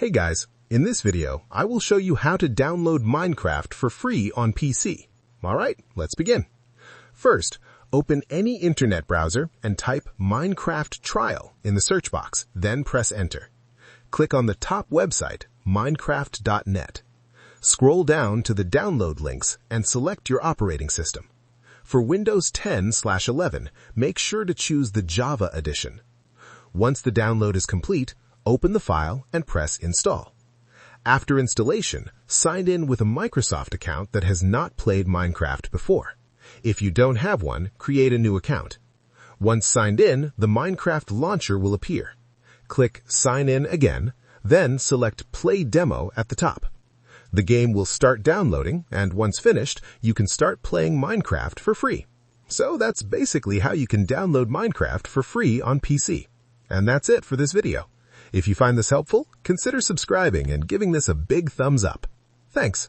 Hey guys, in this video, I will show you how to download Minecraft for free on PC. Alright, let's begin. First, open any internet browser and type Minecraft Trial in the search box, then press enter. Click on the top website, minecraft.net. Scroll down to the download links and select your operating system. For Windows 10/11, make sure to choose the Java edition. Once the download is complete, open the file and press Install. After installation, sign in with a Microsoft account that has not played Minecraft before. If you don't have one, create a new account. Once signed in, the Minecraft launcher will appear. Click Sign In again, then select Play Demo at the top. The game will start downloading, and once finished, you can start playing Minecraft for free. So that's basically how you can download Minecraft for free on PC. And that's it for this video. If you find this helpful, consider subscribing and giving this a big thumbs up. Thanks.